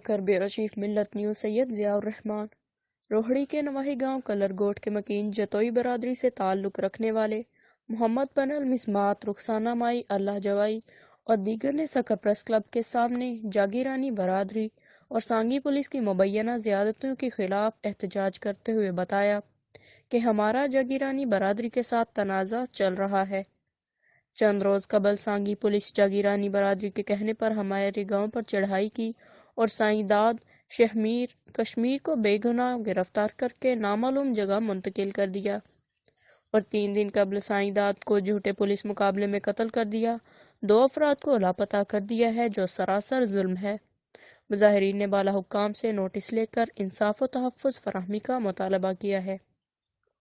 سکر bureau chief ملت news سید ضیاء الرحمان روہڑی کے نواحی گاؤں کلر گوٹ کے مکین جتوئی برادری سے تعلق رکھنے والے محمد پنل مصمات رخسانہ مائی اللہ جوائی اور دیگر نے سکر پریس کلب کے سامنے جاگیرانی برادری اور سانگی پولیس کی مبینہ زیادتیوں کے خلاف احتجاج کرتے ہوئے بتایا کہ ہمارا جاگیرانی برادری کے ساتھ تنازع چل رہا ہے۔ چند روز قبل سانگی پولیس جاگیرانی برادری کے کہنے پر ہمارے گاؤں پر چڑھائی کی اور سائیں داد شہمیر کشمیر کو بے گناہ گرفتار کر کے نامعلوم جگہ منتقل کر دیا اور 3 دن قبل سائیں داد کو جھوٹے پولیس مقابلے میں قتل کر دیا۔ 2 افراد کو لاپتہ کر دیا ہے جو سراسر ظلم ہے۔ مظاہرین نے بالا حکام سے نوٹس لے کر انصاف و تحفظ فراہمی کا مطالبہ کیا ہے۔